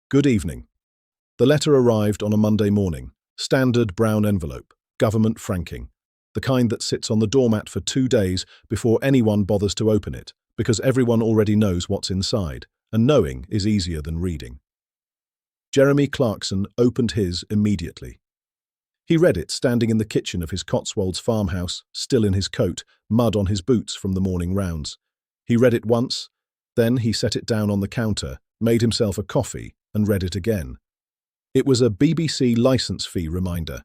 Good evening. The letter arrived on a Monday morning. Standard brown envelope, government franking. The kind that sits on the doormat for 2 days before anyone bothers to open it, because everyone already knows what's inside, and knowing is easier than reading. Jeremy Clarkson opened his immediately. He read it standing in the kitchen of his Cotswolds farmhouse, still in his coat, mud on his boots from the morning rounds. He read it once, then he set it down on the counter, made himself a coffee, and read it again. It was a BBC licence fee reminder.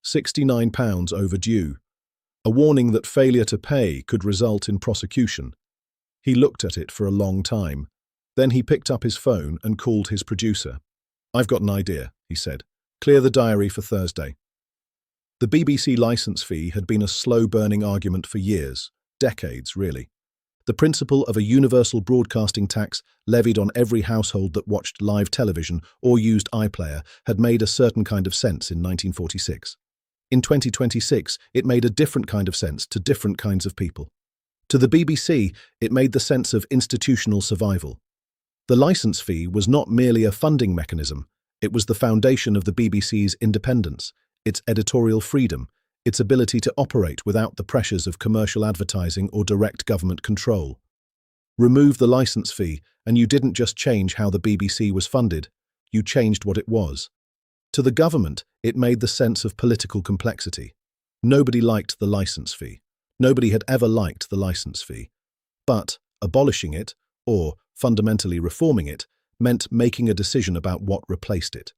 £69 overdue. A warning that failure to pay could result in prosecution. He looked at it for a long time. Then he picked up his phone and called his producer. "I've got an idea," he said. "Clear the diary for Thursday." The BBC licence fee had been a slow-burning argument for years, decades really. The principle of a universal broadcasting tax levied on every household that watched live television or used iPlayer had made a certain kind of sense in 1946. In 2026, it made a different kind of sense to different kinds of people. To the BBC, it made the sense of institutional survival. The licence fee was not merely a funding mechanism, it was the foundation of the BBC's independence, its editorial freedom, its ability to operate without the pressures of commercial advertising or direct government control. Remove the licence fee, and you didn't just change how the BBC was funded, you changed what it was. To the government, it made the sense of political complexity. Nobody liked the licence fee. Nobody had ever liked the licence fee. But abolishing it, or fundamentally reforming it, meant making a decision about what replaced it.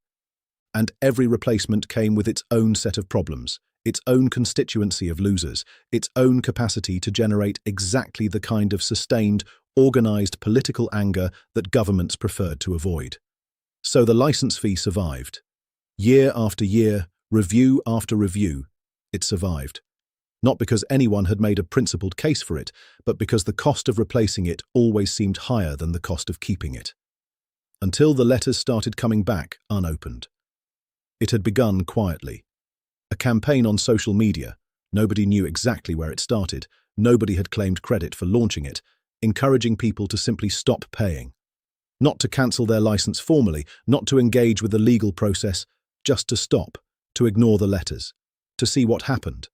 And every replacement came with its own set of problems, its own constituency of losers, its own capacity to generate exactly the kind of sustained, organised political anger that governments preferred to avoid. So the licence fee survived. Year after year, review after review, it survived. Not because anyone had made a principled case for it, but because the cost of replacing it always seemed higher than the cost of keeping it. Until the letters started coming back unopened. It had begun quietly. A campaign on social media. Nobody knew exactly where it started. Nobody had claimed credit for launching it, encouraging people to simply stop paying. Not to cancel their licence formally, not to engage with the legal process, just to stop, to ignore the letters, to see what happened.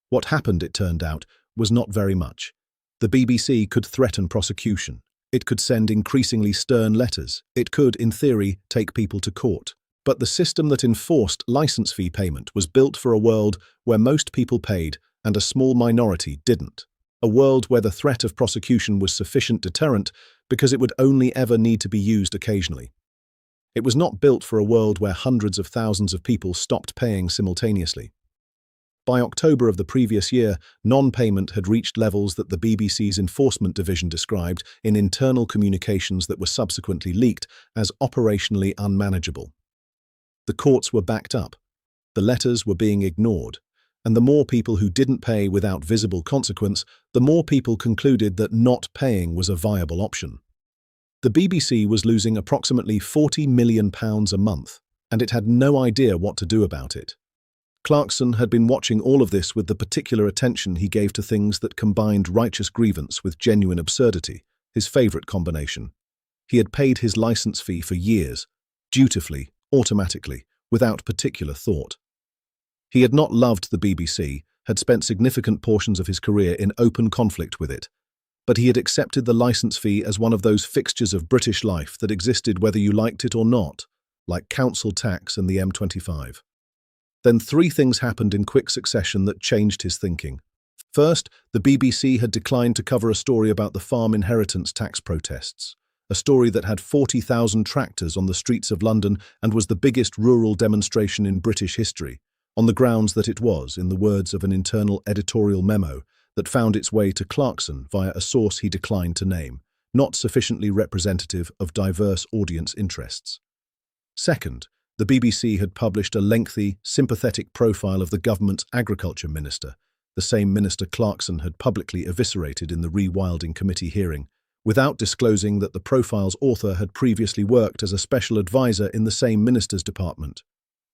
What happened, it turned out, was not very much. The BBC could threaten prosecution. It could send increasingly stern letters. It could, in theory, take people to court. But the system that enforced licence fee payment was built for a world where most people paid and a small minority didn't. A world where the threat of prosecution was sufficient deterrent because it would only ever need to be used occasionally. It was not built for a world where hundreds of thousands of people stopped paying simultaneously. By October of the previous year, non-payment had reached levels that the BBC's enforcement division described in internal communications that were subsequently leaked as operationally unmanageable. The courts were backed up, the letters were being ignored, and the more people who didn't pay without visible consequence, the more people concluded that not paying was a viable option. The BBC was losing approximately £40 million a month, and it had no idea what to do about it. Clarkson had been watching all of this with the particular attention he gave to things that combined righteous grievance with genuine absurdity, his favourite combination. He had paid his licence fee for years, dutifully, automatically, without particular thought. He had not loved the BBC, had spent significant portions of his career in open conflict with it, but he had accepted the licence fee as one of those fixtures of British life that existed whether you liked it or not, like council tax and the M25. Then 3 things happened in quick succession that changed his thinking. First, the BBC had declined to cover a story about the farm inheritance tax protests. A story that had 40,000 tractors on the streets of London and was the biggest rural demonstration in British history, on the grounds that it was, in the words of an internal editorial memo, that found its way to Clarkson via a source he declined to name, not sufficiently representative of diverse audience interests. Second, the BBC had published a lengthy, sympathetic profile of the government's agriculture minister, the same minister Clarkson had publicly eviscerated in the Rewilding Committee hearing, without disclosing that the profile's author had previously worked as a special advisor in the same minister's department.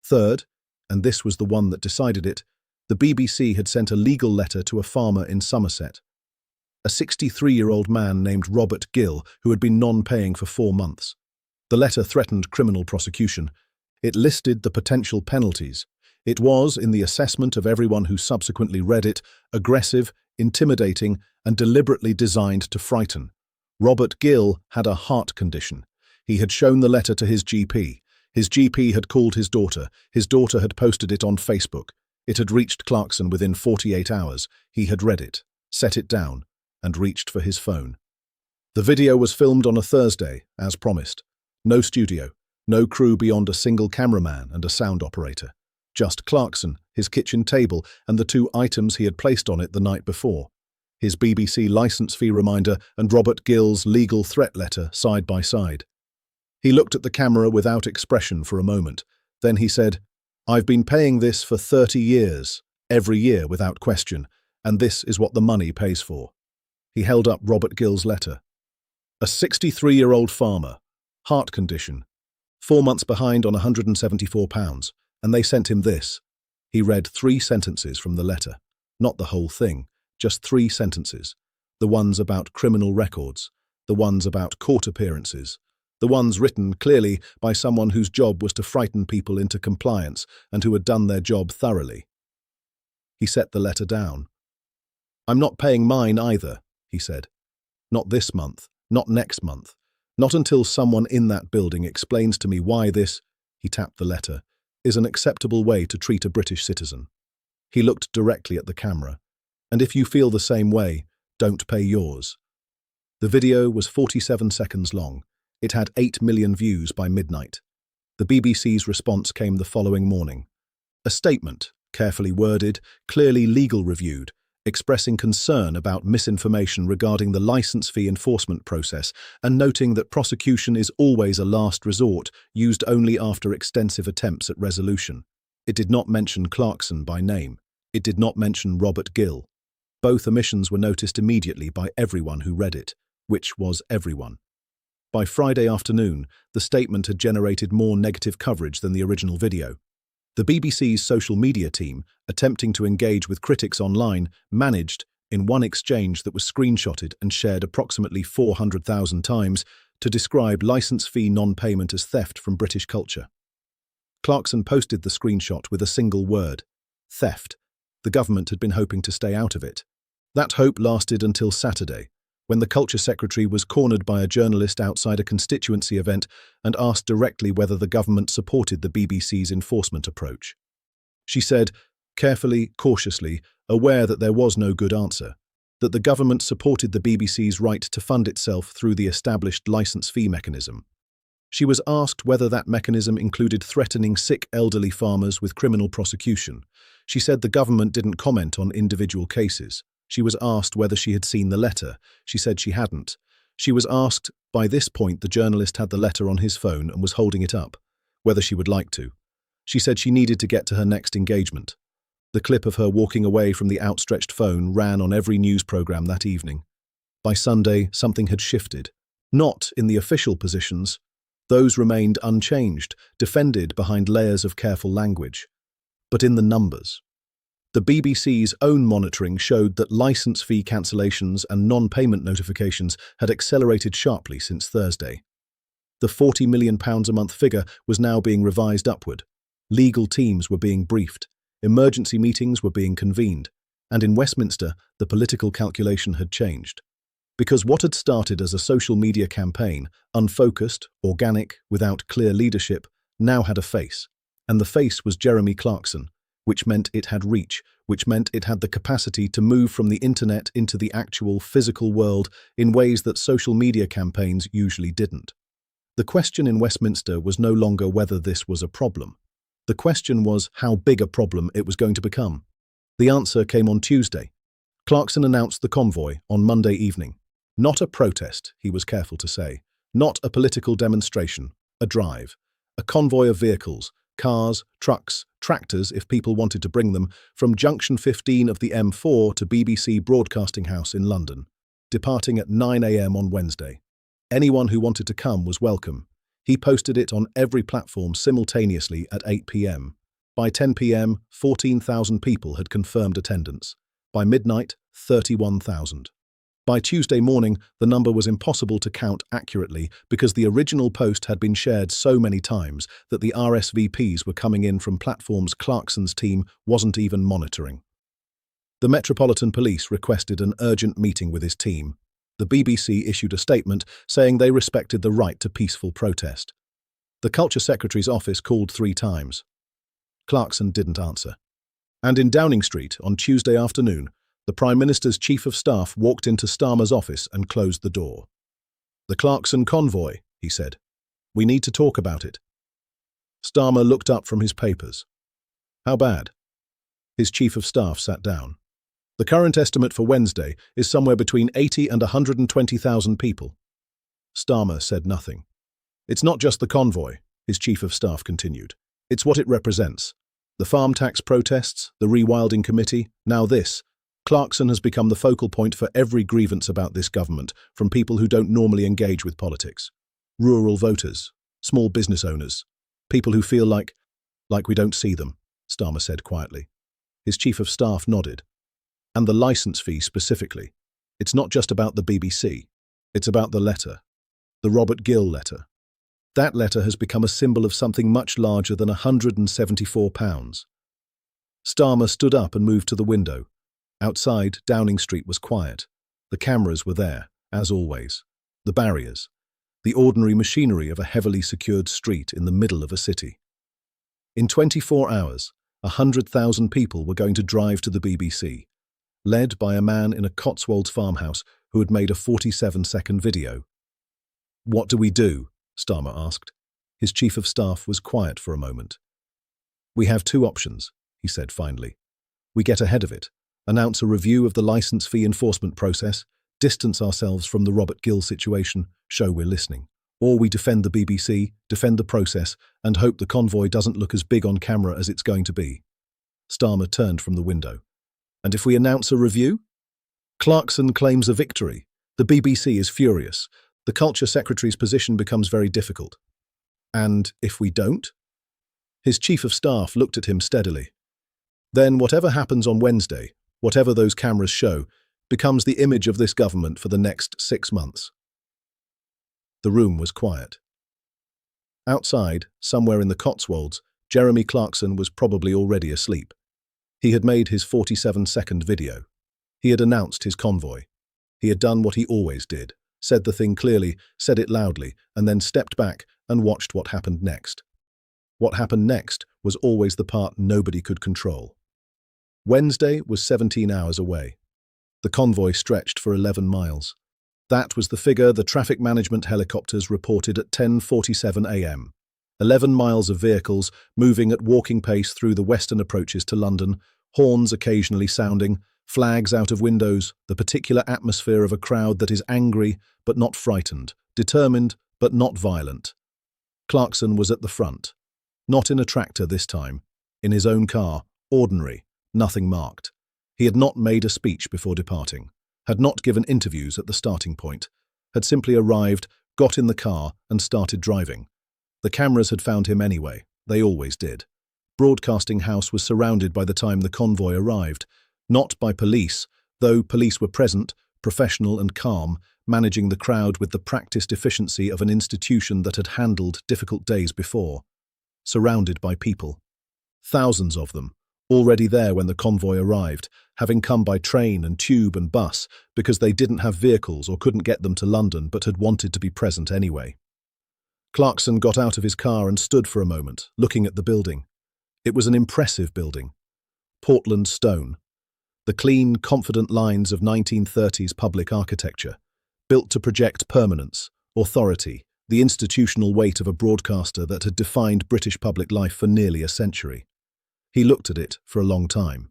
Third, and this was the one that decided it, the BBC had sent a legal letter to a farmer in Somerset. A 63-year-old man named Robert Gill, who had been non-paying for 4 months. The letter threatened criminal prosecution. It listed the potential penalties. It was, in the assessment of everyone who subsequently read it, aggressive, intimidating, and deliberately designed to frighten. Robert Gill had a heart condition. He had shown the letter to his GP. His GP had called his daughter. His daughter had posted it on Facebook. It had reached Clarkson within 48 hours. He had read it, set it down, and reached for his phone. The video was filmed on a Thursday, as promised. No studio, no crew beyond a single cameraman and a sound operator. Just Clarkson, his kitchen table, and the two items he had placed on it the night before. His BBC licence fee reminder and Robert Gill's legal threat letter side by side. He looked at the camera without expression for a moment. Then he said, "I've been paying this for 30 years, every year without question, and this is what the money pays for." He held up Robert Gill's letter. A 63-year-old farmer, heart condition, 4 months behind on £174, and they sent him this. He read 3 sentences from the letter. Not the whole thing, just 3 sentences. The ones about criminal records, the ones about court appearances, the ones written clearly by someone whose job was to frighten people into compliance and who had done their job thoroughly. He set the letter down. "I'm not paying mine either," he said. "Not this month, not next month, not until someone in that building explains to me why this," he tapped the letter, "is an acceptable way to treat a British citizen." He looked directly at the camera. "And if you feel the same way, don't pay yours." The video was 47 seconds long. It had 8 million views by midnight. The BBC's response came the following morning. A statement, carefully worded, clearly legal reviewed, expressing concern about misinformation regarding the licence fee enforcement process and noting that prosecution is always a last resort, used only after extensive attempts at resolution. It did not mention Clarkson by name. It did not mention Robert Gill. Both omissions were noticed immediately by everyone who read it, which was everyone. By Friday afternoon, the statement had generated more negative coverage than the original video. The BBC's social media team, attempting to engage with critics online, managed, in one exchange that was screenshotted and shared approximately 400,000 times, to describe licence fee non-payment as theft from British culture. Clarkson posted the screenshot with a single word: theft. The government had been hoping to stay out of it. That hope lasted until Saturday, when the Culture Secretary was cornered by a journalist outside a constituency event and asked directly whether the government supported the BBC's enforcement approach. She said, carefully, cautiously, aware that there was no good answer, that the government supported the BBC's right to fund itself through the established licence fee mechanism. She was asked whether that mechanism included threatening sick elderly farmers with criminal prosecution. She said the government didn't comment on individual cases. She was asked whether she had seen the letter. She said she hadn't. She was asked, by this point the journalist had the letter on his phone and was holding it up, whether she would like to. She said she needed to get to her next engagement. The clip of her walking away from the outstretched phone ran on every news programme that evening. By Sunday, something had shifted. Not in the official positions. Those remained unchanged, defended behind layers of careful language. But in the numbers. The BBC's own monitoring showed that licence fee cancellations and non-payment notifications had accelerated sharply since Thursday. The £40 million a month figure was now being revised upward. Legal teams were being briefed. Emergency meetings were being convened. And in Westminster, the political calculation had changed. Because what had started as a social media campaign, unfocused, organic, without clear leadership, now had a face. And the face was Jeremy Clarkson, which meant it had reach, which meant it had the capacity to move from the internet into the actual physical world in ways that social media campaigns usually didn't. The question in Westminster was no longer whether this was a problem. The question was how big a problem it was going to become. The answer came on Tuesday. Clarkson announced the convoy on Monday evening. Not a protest, he was careful to say. Not a political demonstration, a drive. A convoy of vehicles, cars, trucks, tractors if people wanted to bring them, from junction 15 of the M4 to BBC Broadcasting House in London, departing at 9 a.m. on Wednesday. Anyone who wanted to come was welcome. He posted it on every platform simultaneously at 8 p.m. By 10 p.m, 14,000 people had confirmed attendance. By midnight, 31,000. By Tuesday morning, the number was impossible to count accurately because the original post had been shared so many times that the RSVPs were coming in from platforms Clarkson's team wasn't even monitoring. The Metropolitan Police requested an urgent meeting with his team. The BBC issued a statement saying they respected the right to peaceful protest. The Culture Secretary's office called 3 times. Clarkson didn't answer. And in Downing Street, on Tuesday afternoon, the Prime Minister's Chief of Staff walked into Starmer's office and closed the door. "The Clarkson convoy," he said. "We need to talk about it." Starmer looked up from his papers. "How bad?" His Chief of Staff sat down. "The current estimate for Wednesday is somewhere between 80 and 120,000 people." Starmer said nothing. "It's not just the convoy," his Chief of Staff continued. "It's what it represents. The farm tax protests, the rewilding committee, now this. Clarkson has become the focal point for every grievance about this government from people who don't normally engage with politics. Rural voters, small business owners, people who feel like we don't see them," Starmer said quietly. His Chief of Staff nodded. "And the license fee specifically. It's not just about the BBC. It's about the letter. The Robert Gill letter. That letter has become a symbol of something much larger than £174. Starmer stood up and moved to the window. Outside, Downing Street was quiet. The cameras were there, as always. The barriers. The ordinary machinery of a heavily secured street in the middle of a city. In 24 hours, 100,000 people were going to drive to the BBC, led by a man in a Cotswolds farmhouse who had made a 47-second video. "What do we do?" Starmer asked. His Chief of Staff was quiet for a moment. "We have 2 options," he said finally. "We get ahead of it, announce a review of the license fee enforcement process, distance ourselves from the Robert Gill situation, show we're listening. Or we defend the BBC, defend the process, and hope the convoy doesn't look as big on camera as it's going to be." Starmer turned from the window. "And if we announce a review?" Clarkson claims a victory. The BBC is furious. The Culture Secretary's position becomes very difficult. "And if we don't?" His Chief of Staff looked at him steadily. "Then whatever happens on Wednesday, whatever those cameras show, becomes the image of this government for the next 6 months." The room was quiet. Outside, somewhere in the Cotswolds, Jeremy Clarkson was probably already asleep. He had made his 47-second video. He had announced his convoy. He had done what he always did, said the thing clearly, said it loudly, and then stepped back and watched what happened next. What happened next was always the part nobody could control. Wednesday was 17 hours away. The convoy stretched for 11 miles. That was the figure the traffic management helicopters reported at 10:47 a.m. 11 miles of vehicles moving at walking pace through the western approaches to London, horns occasionally sounding, flags out of windows, the particular atmosphere of a crowd that is angry but not frightened, determined but not violent. Clarkson was at the front. Not in a tractor this time. In his own car, ordinary, nothing marked. He had not made a speech before departing, had not given interviews at the starting point, had simply arrived, got in the car and started driving. The cameras had found him anyway, they always did. Broadcasting House was surrounded by the time the convoy arrived, not by police, though police were present, professional and calm, managing the crowd with the practiced efficiency of an institution that had handled difficult days before. Surrounded by people. Thousands of them, already there when the convoy arrived, having come by train and tube and bus because they didn't have vehicles or couldn't get them to London but had wanted to be present anyway. Clarkson got out of his car and stood for a moment, looking at the building. It was an impressive building. Portland stone. The clean, confident lines of 1930s public architecture, built to project permanence, authority, the institutional weight of a broadcaster that had defined British public life for nearly a century. He looked at it for a long time.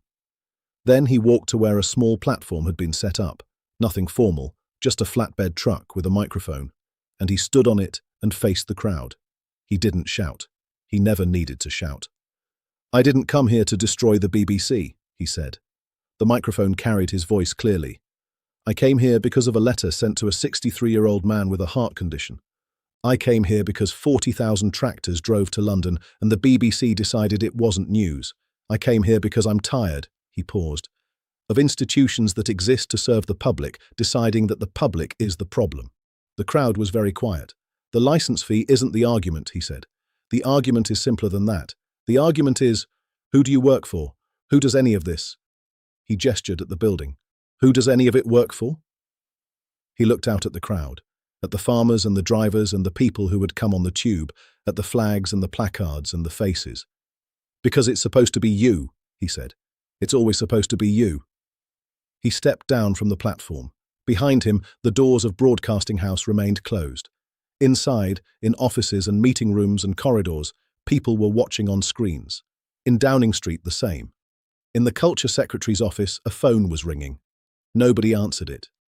Then he walked to where a small platform had been set up, nothing formal, just a flatbed truck with a microphone, and he stood on it and faced the crowd. He didn't shout. He never needed to shout. "I didn't come here to destroy the BBC," he said. The microphone carried his voice clearly. "I came here because of a letter sent to a 63-year-old man with a heart condition. I came here because 40,000 tractors drove to London and the BBC decided it wasn't news. I came here because I'm tired," he paused, of institutions that exist to serve the public, deciding that the public is the problem. The crowd was very quiet. The license fee isn't the argument, he said. The argument is simpler than that. The argument is, who do you work for? Who does any of this? He gestured at the building. Who does any of it work for? He looked out at the crowd, at the farmers and the drivers and the people who had come on the tube, at the flags and the placards and the faces. Because it's supposed to be you, he said. It's always supposed to be you. He stepped down from the platform. Behind him, the doors of Broadcasting House remained closed. Inside, in offices and meeting rooms and corridors, people were watching on screens. In Downing Street, the same. In the Culture Secretary's office, a phone was ringing. Nobody answered it.